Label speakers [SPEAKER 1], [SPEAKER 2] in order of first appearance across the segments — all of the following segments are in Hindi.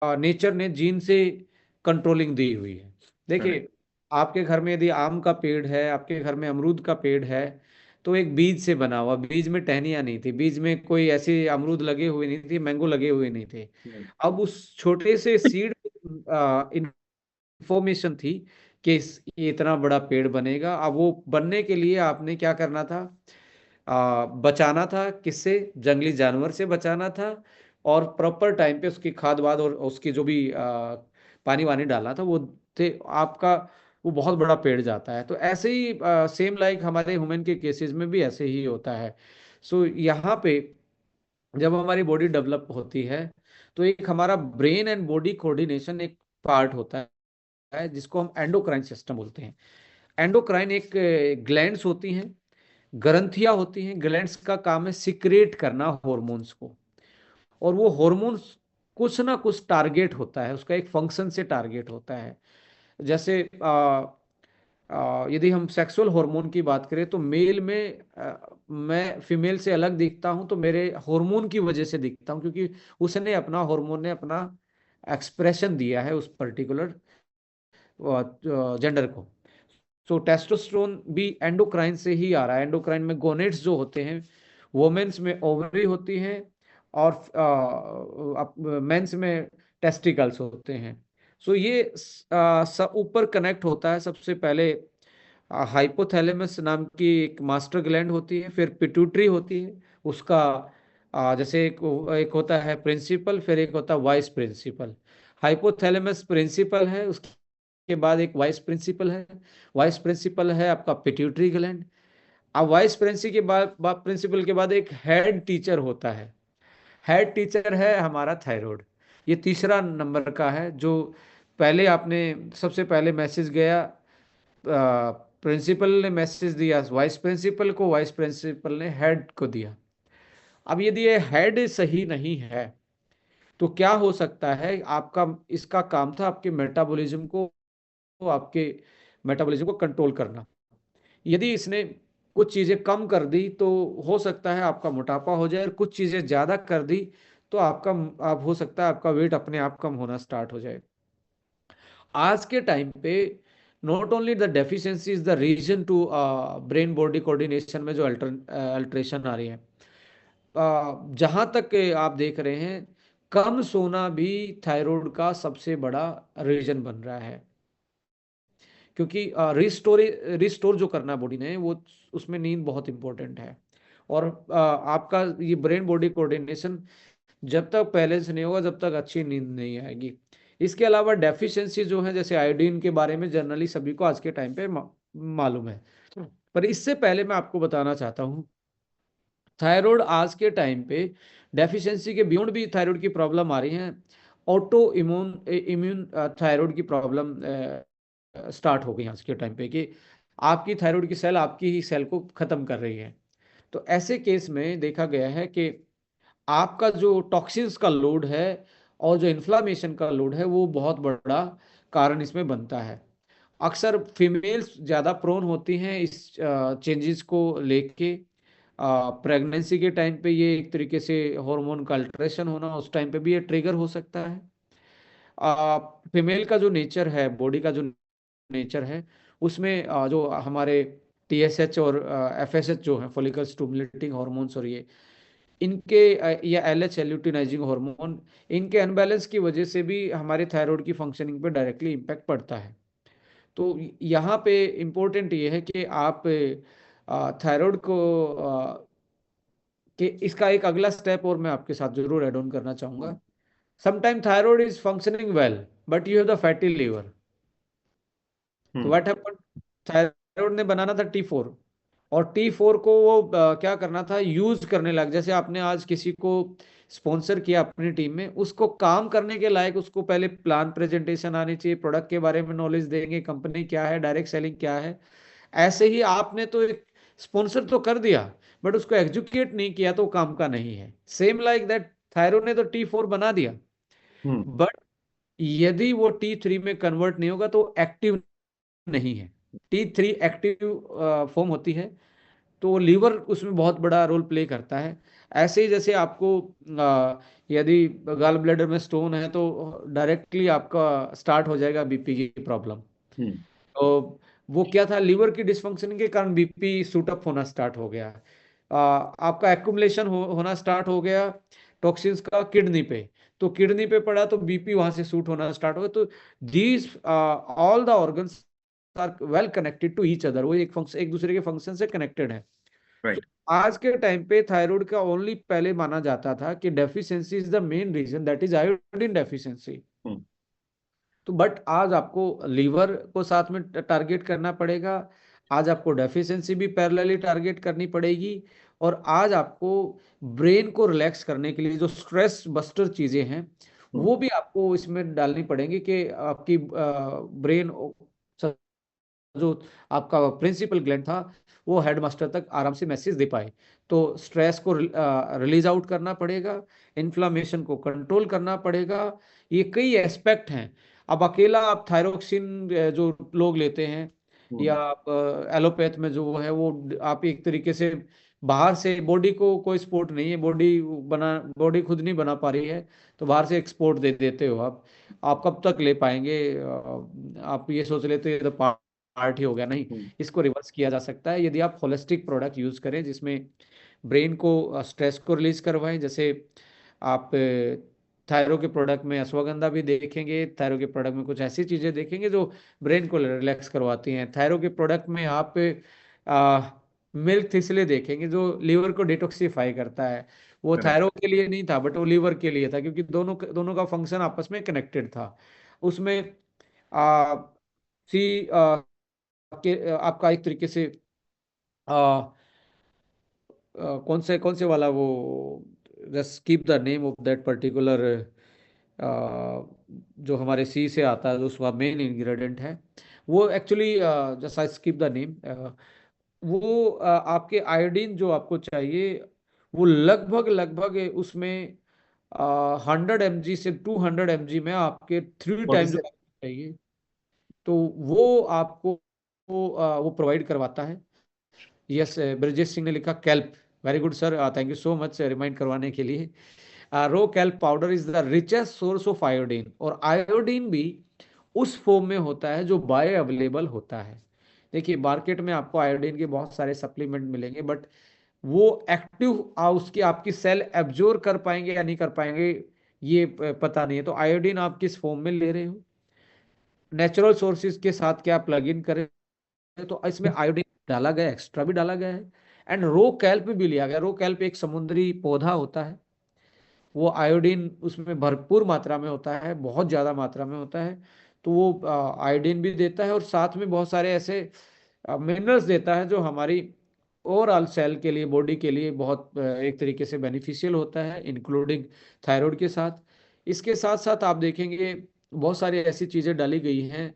[SPEAKER 1] नेचर ने जीन से कंट्रोलिंग दी हुई है।
[SPEAKER 2] करेक्ट।
[SPEAKER 1] देखिए, आपके घर में यदि आम का पेड़ है, आपके घर में अमरूद का पेड़ है, तो एक बीज से बना हुआ, बीज में टहनियाँ नहीं थी, बीज में कोई ऐसी अमरूद लगे हुए नहीं थी, मैंगो लगे हुए नहीं थे। अब उस छोटे से सीड इंफॉर्मेशन थी कि ये इतना बड़ा पेड़ बनेगा। अब वो बनने के लिए आपने क्या करना था? बचाना था, किससे? जंगली जानवर से बचाना था। और प्रॉपर टाइम पे उसकी खाद वाद और उसकी जो भी पानी वानी डालना था वो थे आपका, वो बहुत बड़ा पेड़ जाता है। तो ऐसे ही सेम लाइक हमारे ह्यूमन के केसेस में भी ऐसे ही होता है। सो यहाँ पे जब हमारी बॉडी डेवलप होती है, तो एक हमारा ब्रेन एंड बॉडी कोऑर्डिनेशन एक पार्ट होता है जिसको हम एंडोक्राइन सिस्टम बोलते हैं। एंडोक्राइन एक ग्लैंड्स होती हैं, ग्रंथियां होती हैं। ग्लैंड्स का काम है सिक्रेट करना हॉर्मोन्स को। और वो हॉर्मोन्स कुछ ना कुछ टारगेट होता है, उसका एक फंक्शन से टारगेट होता है। जैसे यदि हम सेक्सुअल हार्मोन की बात करें, तो मेल में मैं फीमेल से अलग दिखता हूं तो मेरे हार्मोन की वजह से दिखता हूं, क्योंकि उसने अपना हार्मोन ने अपना एक्सप्रेशन दिया है उस पर्टिकुलर जेंडर को। सो टेस्टोस्टेरोन भी एंडोक्राइन से ही आ रहा है। एंडोक्राइन में गोनेट्स जो होते हैं, वोमेन्स में ओवरी होती हैं, और मेंस में टेस्टिकल्स होते हैं। सो ये सब ऊपर कनेक्ट होता है। सबसे पहले हाइपोथैलेमस नाम की एक मास्टर ग्लैंड होती है, फिर पिट्यूटरी होती है उसका। जैसे एक होता है प्रिंसिपल, फिर एक होता है वाइस प्रिंसिपल। हाइपोथैलेमस प्रिंसिपल है, उसके बाद एक वाइस प्रिंसिपल है। वाइस प्रिंसिपल है आपका पिट्यूटरी ग्लैंड। अब वाइस प्रिंसिपल के बाद एक हेड टीचर होता है। हेड टीचर है हमारा थायराइड। ये तीसरा नंबर का है, जो पहले आपने सबसे पहले मैसेज गया, प्रिंसिपल ने मैसेज दिया वाइस प्रिंसिपल को, वाइस प्रिंसिपल ने हेड को दिया। अब यदि ये हेड सही नहीं है, तो क्या हो सकता है? आपका इसका काम था आपके मेटाबॉलिज्म को, आपके मेटाबॉलिज्म को कंट्रोल करना। यदि इसने कुछ चीजें कम कर दी तो हो सकता है आपका मोटापा हो जाए, और कुछ चीजें ज्यादा कर दी तो आपका आप हो सकता है आपका वेट अपने आप कम होना स्टार्ट हो जाए। आज के टाइम पे not only the deficiency is the reason to brain body coordination में जो अल्ट्रेशन आ रही है, जहां तक आप देख रहे हैं, कम सोना भी थायराइड का सबसे बड़ा रीजन बन रहा है। क्योंकि रिस्टोर जो करना है बॉडी ने, वो उसमें नींद बहुत इंपॉर्टेंट है। और आपका ये ब्रेन बॉडी कोऑर्डिनेशन जब तक बैलेंस नहीं होगा, जब तक अच्छी नींद नहीं आएगी। इसके अलावा डेफिशिएंसी जो है, जैसे आयोडीन के बारे में जनरली सभी को आज के टाइम पे मालूम है। पर इससे पहले मैं आपको बताना चाहता हूँ, थायराइड आज के टाइम पे डेफिशिएंसी के बियॉन्ड भी थायराइड की प्रॉब्लम आ रही है। ऑटो इम्यून इम्यून थायराइड की प्रॉब्लम स्टार्ट हो गई आज के टाइम पे, कि आपकी थायराइड की सेल आपकी ही सेल को खत्म कर रही है। तो ऐसे केस में देखा गया है कि आपका जो टॉक्सिन्स का लोड है और जो इन्फ्लामेशन का लोड है, वो बहुत बड़ा कारण इसमें बनता है। अक्सर फीमेल्स ज़्यादा प्रोन होती हैं इस चेंजेस को लेके। प्रेगनेंसी के टाइम पे ये एक तरीके से हार्मोन का अल्ट्रेशन होना, उस टाइम पे भी ये ट्रिगर हो सकता है। फीमेल का जो नेचर है, बॉडी का जो नेचर है, उसमें जो हमारे टीएसएच और एफएसएच जो है, फॉलिकल स्टिमुलेटिंग हॉर्मोन्स, और ये इनके या एलएच ल्यूटिनाइजिंग हार्मोन, इनके अनबैलेंस की वजह से भी हमारे थायराइड की फंक्शनिंग पे डायरेक्टली इम्पैक्ट पड़ता है। तो यहाँ पे इम्पोर्टेंट ये है कि आप थायराइड को कि इसका एक अगला स्टेप और मैं आपके साथ जरूर ऐड ऑन करना चाहूंगा। Sometime thyroid is functioning well, but you have the fatty liver. तो
[SPEAKER 2] हम्म।
[SPEAKER 1] What happened? थायराइड ने बनाना था T4, और T4 को वो क्या करना था, यूज करने लग। जैसे आपने आज किसी को स्पॉन्सर किया अपनी टीम में, उसको काम करने के लायक उसको पहले प्लान प्रेजेंटेशन आनी चाहिए, प्रोडक्ट के बारे में नॉलेज देंगे, कंपनी क्या है, डायरेक्ट सेलिंग क्या है। ऐसे ही आपने तो एक स्पॉन्सर तो कर दिया, बट उसको एग्जीक्यूट नहीं किया, तो काम का नहीं है। सेम लाइक दैट, थायराइड ने तो T4 बना दिया,
[SPEAKER 2] हम्म।
[SPEAKER 1] बट यदि वो T3 में कन्वर्ट नहीं होगा तो एक्टिव नहीं है। T3 एक्टिव फॉर्म होती है, तो लीवर उसमें बहुत बड़ा रोल प्ले करता है। ऐसे ही जैसे आपको यदि गाल ब्लैडर में स्टोन है तो डायरेक्टली आपका स्टार्ट हो जाएगा बीपी की प्रॉब्लम।
[SPEAKER 2] हम्म।
[SPEAKER 1] तो वो क्या था, लीवर की डिसफंक्शन के कारण बीपी सूटअप होना स्टार्ट हो गया। आपका एक्युमुलेशन होना स्टार्ट हो गया टॉक्सिन्स का किडनी पे, तो किडनी पे पड़ा तो बीपी वहां से सूट होना स्टार्ट हो गया। तो these all the organs are well connected to each other, वो एक फंक्शन, एक दूसरे के फंक्शन से कनेक्टेड है। तो
[SPEAKER 2] राइट।
[SPEAKER 1] आज के टाइम पे थायराइड का ओनली पहले माना जाता था कि deficiency is the main reason, that is iodine deficiency.
[SPEAKER 2] Hmm.
[SPEAKER 1] तो बट आज आपको लीवर को साथ में टारगेट करना पड़ेगा, आज आपको डेफिशिएंसी भी पैरेलली टारगेट करनी पड़ेगी, और आज आपको ब्रेन को रिलैक्स करने के लिए जो स्ट्रेस बस्टर चीजें हैं
[SPEAKER 2] हम्म।
[SPEAKER 1] वो भी आपको इसमें डालनी पड़ेंगी कि आपकी ब्रेन जो आपका प्रिंसिपल ग्लैंड था वो हेडमास्टर तक आराम से मैसेज दे पाए। तो स्ट्रेस को रिलीज आउट करना पड़ेगा, इन्फ्लामेशन को कंट्रोल करना पड़ेगा। ये कई एस्पेक्ट हैं। अब अकेला आप थायरोक्सिन जो लोग लेते हैं, या
[SPEAKER 2] हम्म।
[SPEAKER 1] आप एलोपैथ में जो है वो आप एक तरीके से बाहर से, बॉडी को कोई सपोर्ट नहीं है, बॉडी खुद नहीं बना पा रही है, तो बाहर से एक्सपोर्ट दे देते हो आप कब तक ले पाएंगे? आप ये सोच लेते हो तो पार्ट ही हो गया, नहीं।
[SPEAKER 2] हम्म।
[SPEAKER 1] इसको रिवर्स किया जा सकता है यदि आप होलिस्टिक प्रोडक्ट यूज करें जिसमें ब्रेन को स्ट्रेस को रिलीज करवाएं। जैसे आप थायरो के प्रोडक्ट में अश्वगंधा भी देखेंगे, थायरो के प्रोडक्ट में कुछ ऐसी चीजें देखेंगे जो ब्रेन को रिलैक्स करवाती हैं। थायरो के प्रोडक्ट में आप मिल्क थिसले देखेंगे जो लीवर को डिटॉक्सिफाई करता है। वो
[SPEAKER 2] करेक्ट।
[SPEAKER 1] थायरो के लिए नहीं था बट वो लीवर के लिए था, क्योंकि दोनों दोनों का फंक्शन आपस में कनेक्टेड था। उसमें आ, सी आपका एक तरीके से आ, कौन से वाला वो, just keep the name of that particular, जो हमारे सी से आता है, जो उसका मेन इंग्रेडिएंट है, वो actually just I skip the name. वो आपके आयोडीन जो आपको चाहिए वो लगभग लगभग उसमें 100 mg से 200 mg में आपके 3 टाइम जो
[SPEAKER 2] 47।
[SPEAKER 1] चाहिए, तो वो आपको वो प्रोवाइड करवाता है। यस, ब्रजेश सिंह ने लिखा kelp. Very good sir, thank you so much remind करवाने के लिए। Raw kelp powder is the richest source of iodine, और आयोडीन भी उस फॉर्म में होता है जो बायो अवेलेबल होता है। देखिए मार्केट में आपको आयोडीन के बहुत सारे सप्लीमेंट मिलेंगे, बट वो एक्टिव उसकी आपकी सेल एब्जॉर्ब कर पाएंगे या नहीं कर पाएंगे ये पता नहीं है। तो आयोडीन आप किस फॉर्म में ले रहे हो, नेचुरल सोर्सेज के साथ क्या प्लग इन करें, तो इसमें आयोडीन डाला गया, एक्स्ट्रा भी डाला गया है। एंड रो कैल्प भी लिया गया। रो कैल्प एक समुद्री पौधा होता है, वो आयोडीन उसमें भरपूर मात्रा में होता है, बहुत ज़्यादा मात्रा में होता है। तो वो आयोडीन भी देता है और साथ में बहुत सारे ऐसे मिनरल्स देता है जो हमारी ओवरऑल सेल के लिए, बॉडी के लिए बहुत एक तरीके से बेनिफिशियल होता है, इंक्लूडिंग थायराइड के साथ। इसके साथ साथ आप देखेंगे बहुत सारी ऐसी चीज़ें डाली गई हैं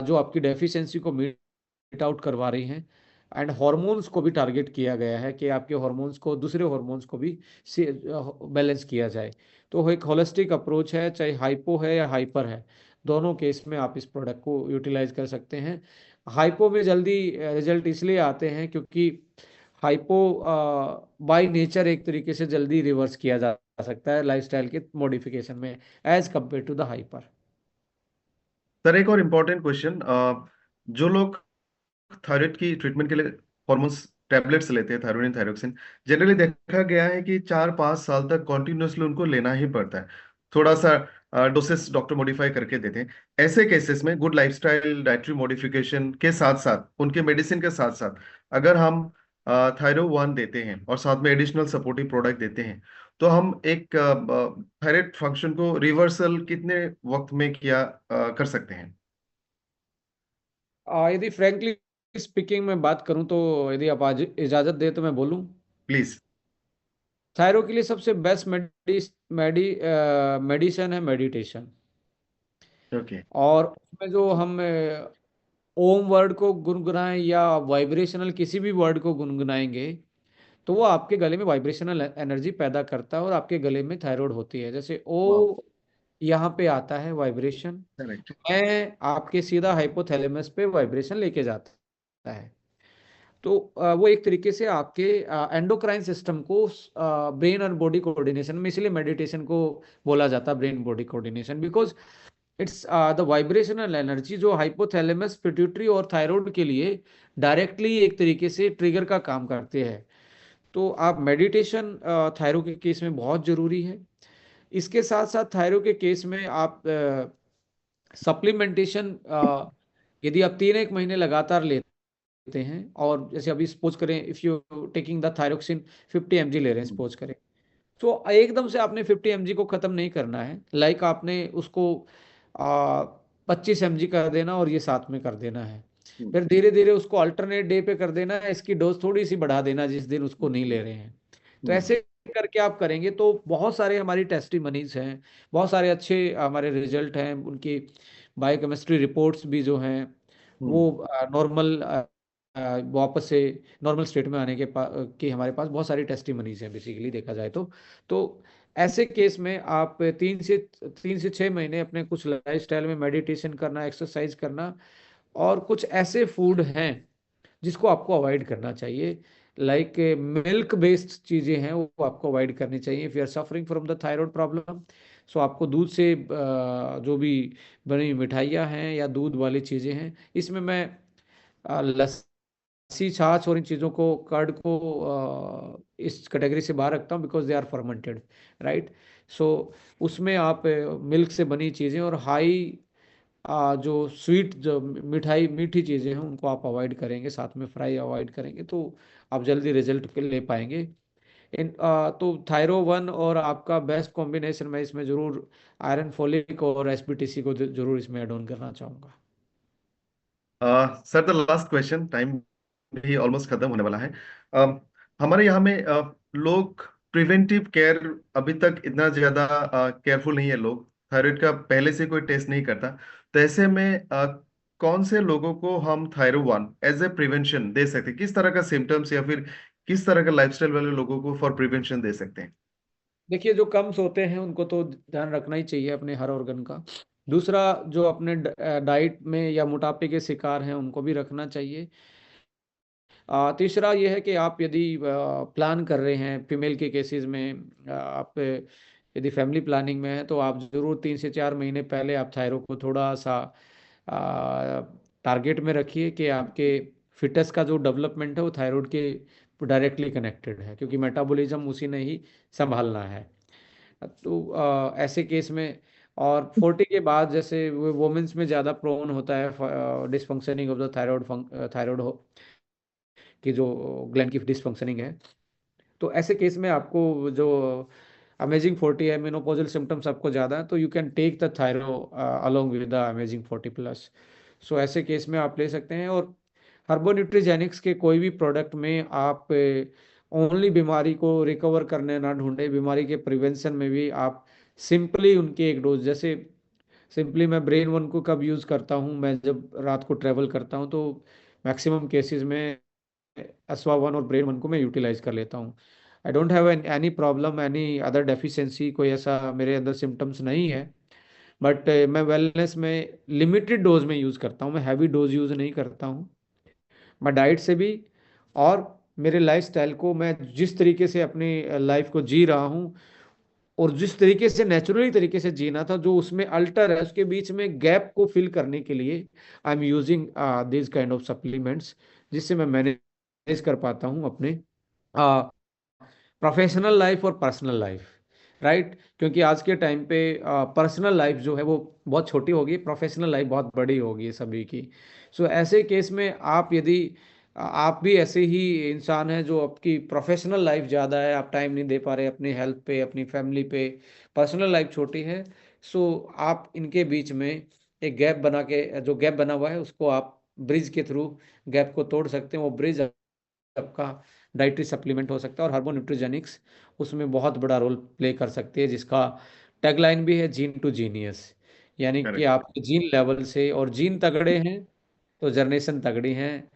[SPEAKER 1] जो आपकी डेफिशिएंसी को मीट आउट करवा रही हैं। एंड हॉर्मोन्स को भी टारगेट किया गया है कि आपके हॉर्मोन्स को, दूसरे हॉर्मोन्स को भी बैलेंस किया जाए। तो वो एक होलिस्टिक अप्रोच है, चाहे हाइपो है या हाइपर है, दोनों केस में आप इस प्रोडक्ट को यूटिलाइज कर सकते हैं। हाइपो में जल्दी रिजल्ट इसलिए आते हैं क्योंकि हाइपो बाय नेचर एक तरीके से जल्दी रिवर्स किया जा सकता है लाइफस्टाइल के मॉडिफिकेशन में, as compare to the hyper.
[SPEAKER 2] Sir एक और इम्पोर्टेंट क्वेश्चन, जो लोग थायराइड की ट्रीटमेंट के लिए हॉर्मोन्स टैबलेट्स लेते हैं, थायरोनिन, थायरोक्सिन, जनरली देखा गया है कि 4-5 साल तक कॉन्टिन्यूसली उनको लेना ही पड़ता है। थोड़ा सा डोसेस डॉक्टर मॉडिफाई करके देते हैं। ऐसे केसेस में गुड लाइफस्टाइल, डाइटरी मॉडिफिकेशन के साथ साथ, उनके मेडिसिन के साथ साथ, अगर हम थायरो वन देते हैं और साथ में एडिशनल सपोर्टिव प्रोडक्ट देते हैं, तो हम एक थायराइड फंक्शन को रिवर्सल कितने वक्त में किया कर सकते हैं?
[SPEAKER 1] यदि फ्रैंकली स्पीकिंग में बात करूं तो, यदि आप आज इजाजत दे तो मैं बोलूं,
[SPEAKER 2] प्लीज।
[SPEAKER 1] थायरो के लिए सबसे बेस्ट मेडिसिन है मेडिटेशन।
[SPEAKER 2] ओके।
[SPEAKER 1] और उसमें जो हम ओम वर्ड को गुनगुनाएं या वाइब्रेशनल किसी भी वर्ड को गुनगुनाएंगे, तो वो आपके गले में वाइब्रेशनल एनर्जी पैदा करता है और आपके गले में थायराइड होती है। जैसे
[SPEAKER 2] वाह।
[SPEAKER 1] ओ यहाँ पे आता है वाइब्रेशन,
[SPEAKER 2] करेक्ट।
[SPEAKER 1] मैं आपके सीधा हाइपोथैलेमस पे वाइब्रेशन लेके जाता है। तो वो एक तरीके से आपके एंडोक्राइन सिस्टम को ब्रेन और बॉडी कोऑर्डिनेशन में, इसलिए मेडिटेशन को बोला जाता है brain body coordination, because it's the vibrational energy जो हाइपोथैलेमस पिट्यूटरी और थायराइड के लिए डायरेक्टली एक तरीके से ट्रिगर का काम करते हैं। तो आप मेडिटेशन थायराइड के केस में बहुत जरूरी है। इसके साथ साथ थायराइड के केस में आप सप्लीमेंटेशन, यदि आप 3 एक महीने लगातार लेते हैं, और जैसे अभी सपोज करें if you taking the thyroxine 50 mg ले रहे हैं सपोज करें, तो एकदम से आपने 50 mg को खत्म नहीं करना है, लाइक आपने उसको 25 mg कर देना और ये साथ में कर देना है। फिर धीरे धीरे उसको अल्टरनेट डे पे कर देना है, इसकी डोज थोड़ी सी बढ़ा देना जिस दिन उसको नहीं ले रहे हैं। तो
[SPEAKER 2] हम्म।
[SPEAKER 1] ऐसे करके आप करेंगे तो बहुत सारे हमारी टेस्टिमनीज हैं, बहुत सारे अच्छे हमारे रिजल्ट हैं, उनकी बायोकेमिस्ट्री रिपोर्ट्स भी जो हैं वो
[SPEAKER 2] हम्म।
[SPEAKER 1] नॉर्मल वापस से नॉर्मल स्टेट में आने के हमारे पास बहुत सारी टेस्टिमनीज हैं बेसिकली देखा जाए तो ऐसे केस में आप 3 से 6 महीने अपने कुछ लाइफस्टाइल में मेडिटेशन करना, एक्सरसाइज करना, और कुछ ऐसे फूड हैं जिसको आपको अवॉइड करना चाहिए, लाइक मिल्क बेस्ड चीज़ें हैं वो आपको अवॉइड करनी चाहिए if you are suffering from the thyroid problem. So आपको दूध से जो भी बनी हुई मिठाइयाँ हैं या दूध वाली चीज़ें हैं, इसमें मैं लस्सी, छाछ और इन चीज़ों को, कर्ड को इस कैटेगरी से बाहर रखता हूँ because they are fermented, right. So उसमें आप मिल्क से बनी चीज़ें और हाई जो स्वीट, जो मिठाई मीठी चीज़ें हैं उनको आप अवॉइड करेंगे, साथ में फ्राई अवॉइड करेंगे, तो आप जल्दी रिजल्ट ले पाएंगे। तो थायरो 1 और आपका बेस्ट कॉम्बिनेशन मैं इसमें जरूर आयरन फोलिक और एसबीटीसी को जरूर इसमें ऐड ऑन करना चाहूँगा।
[SPEAKER 2] Sir the last question, time भी ऑलमोस्ट खत्म होने वाला है। हमारे यहाँ में लोग प्रिवेंटिव केयर अभी तक इतना ज्यादा केयरफुल नहीं है लोग, थायराइड का पहले से कोई टेस्ट नहीं करता। तो ऐसे में कौन से लोगों को हम थायरो 1 एज ए प्रिवेंशन दे सकते हैं, किस तरह का सिम्टम्स या फिर किस तरह का लाइफस्टाइल वाले लोगों को फॉर प्रिवेंशन दे सकते हैं?
[SPEAKER 1] देखिए, जो कम सोते हैं उनको तो ध्यान रखना ही चाहिए अपने हर ऑर्गन का। दूसरा, जो अपने डाइट में या मोटापे के शिकार हैं उनको भी रखना चाहिए। तीसरा ये है कि आप यदि प्लान कर रहे हैं फीमेल के केसेस में, आप यदि फैमिली प्लानिंग में है तो आप ज़रूर 3 से 4 महीने पहले आप थायराइड को थोड़ा सा टारगेट में रखिए कि आपके फिटस का जो डेवलपमेंट है वो थायराइड के डायरेक्टली कनेक्टेड है, क्योंकि मेटाबॉलिज्म उसी ने ही संभालना है। तो ऐसे केस में, और 40 के बाद जैसे वुमेन्स में ज़्यादा प्रोन होता है डिसफंक्शनिंग ऑफ द थायराइड की जो ग्लैंड की डिसफंक्शनिंग है, तो ऐसे केस में आपको जो अमेजिंग 40 है, मेनोपॉजल सिम्टम्स आपको ज़्यादा है, तो you can take the thyro along with the amazing 40+। So ऐसे केस में आप ले सकते हैं। और हर्बोन्यूट्रिजेनिक्स के कोई भी प्रोडक्ट में आप ओनली बीमारी को रिकवर करने ना ढूंढे, बीमारी के प्रिवेंशन में भी आप सिंपली उनके एक डोज, जैसे सिंपली मैं ब्रेन 1 को कब यूज़ करता हूँ, मैं जब रात को ट्रेवल करता हूँ तो मैक्सिमम केसेस में एसवा 1 और ब्रेन 1 को मैं यूटिलाइज कर लेता हूँ। I don't have any problem, any other deficiency, कोई ऐसा मेरे अंदर सिम्टम्स नहीं है। बट मैं वेलनेस में लिमिटेड डोज में यूज़ करता हूँ, मैं हैवी डोज यूज़ नहीं करता हूँ। मैं डाइट से भी, और मेरे लाइफस्टाइल को, मैं जिस तरीके से अपनी लाइफ को जी रहा हूँ और जिस तरीके से नेचुरली तरीके से जीना था, जो उसमें अल्टर है उसके बीच में गैप को फिल करने के लिए I am using this kind of supplements, जिससे मैं मैनेज कर पाता हूँ अपने प्रोफेशनल लाइफ और पर्सनल लाइफ, राइट। क्योंकि आज के टाइम पे पर्सनल लाइफ जो है वो बहुत छोटी होगी, प्रोफेशनल लाइफ बहुत बड़ी होगी सभी की। सो ऐसे केस में आप यदि आप भी ऐसे ही इंसान हैं जो आपकी प्रोफेशनल लाइफ ज़्यादा है, आप टाइम नहीं दे पा रहे अपनी हेल्थ पे, अपनी फैमिली पे, पर्सनल लाइफ छोटी है, सो आप इनके बीच में एक गैप बना के, जो गैप बना हुआ है उसको आप ब्रिज के थ्रू गैप को तोड़ सकते हैं। वो ब्रिज आपका डाइटरी सप्लीमेंट हो सकता है, और हार्बो न्यूट्रिजेनिक्स उसमें बहुत बड़ा रोल प्ले कर सकती है, जिसका टैगलाइन भी है जीन टू जीनियस, यानी कि
[SPEAKER 2] करेक्ट।
[SPEAKER 1] आपके जीन लेवल से, और जीन तगड़े हैं तो जनरेशन तगड़ी हैं।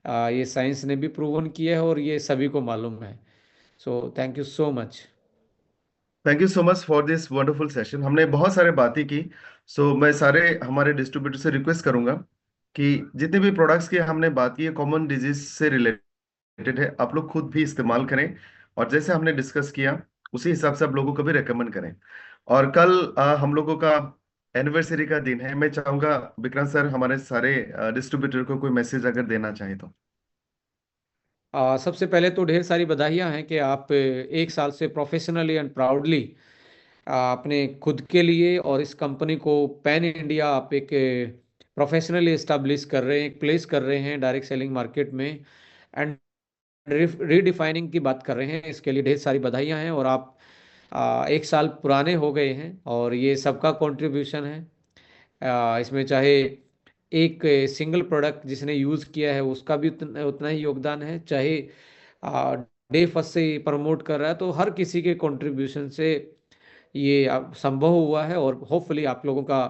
[SPEAKER 1] ये साइंस ने भी प्रूवन किया है और ये सभी को मालूम है। So thank you so much.
[SPEAKER 2] Thank you so much for this wonderful session, हमने बहुत सारे बातें की। सो मैं सारे हमारे डिस्ट्रीब्यूटर से रिक्वेस्ट करूंगा कि जितने भी प्रोडक्ट्स की हमने बात की है कॉमन डिजीज से रिलेटेड है, आप लोग खुद भी इस्तेमाल करें, और जैसे हमने डिस्कस किया उसी हिसाब से आप लोगों को भी रेकमेंड करें। और कल हम लोगों का एनिवर्सरी का दिन है। मैं चाहूंगा विक्रांत सर हमारे सारे डिस्ट्रीब्यूटर को कोई मैसेज अगर देना चाहें तो।
[SPEAKER 1] सबसे पहले तो ढेर सारी बधाइयाँ हैं कि आप 1 साल से प्रोफेशनली एंड प्राउडली अपने खुद के लिए और इस कंपनी को पैन इंडिया आप एक प्रोफेशनली इस्टेब्लिश कर रहे हैं, एक प्लेस कर रहे हैं डायरेक्ट सेलिंग मार्केट में, एंड रीडिफाइनिंग की बात कर रहे हैं। इसके लिए ढेर सारी बधाइयाँ हैं। और आप 1 साल पुराने हो गए हैं और ये सबका कंट्रीब्यूशन है। इसमें चाहे एक सिंगल प्रोडक्ट जिसने यूज़ किया है उसका भी उतना उतना ही योगदान है, चाहे डे फर्स्ट से प्रमोट कर रहा है, तो हर किसी के कंट्रीब्यूशन से ये संभव हुआ है। और होपफुली आप लोगों का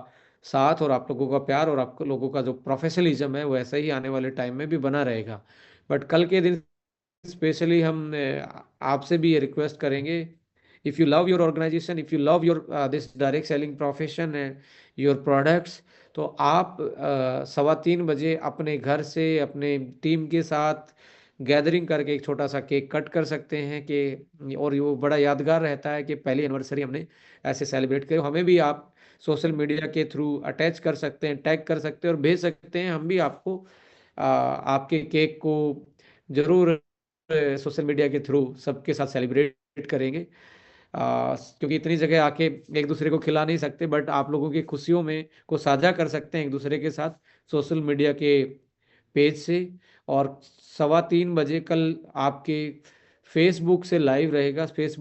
[SPEAKER 1] साथ और आप लोगों का प्यार और आप लोगों का जो प्रोफेशनलिज्म है वो ऐसा ही आने वाले टाइम में भी बना रहेगा। बट कल के दिन स्पेशली हम आपसे भी ये रिक्वेस्ट करेंगे, if you love your organisation, if you love your this direct selling profession and your products, तो आप 3:15 बजे अपने घर से अपने टीम के साथ गैदरिंग करके एक छोटा सा केक कट कर सकते हैं कि, और वो बड़ा यादगार रहता है कि पहली एनिवर्सरी हमने ऐसे सेलिब्रेट करी। हमें भी आप सोशल मीडिया के थ्रू अटैच कर सकते हैं, टैग कर सकते हैं और भेज सकते हैं। हम भी आपको आपके केक को जरूर सोशल मीडिया के थ्रू सबके साथ सेलिब्रेट करेंगे। क्योंकि इतनी जगह आके एक दूसरे को खिला नहीं सकते, बट आप लोगों की खुशियों में को साझा कर सकते हैं एक दूसरे के साथ सोशल मीडिया के पेज से। और 3:15 बजे कल आपके फेसबुक से लाइव रहेगा। फेसबुक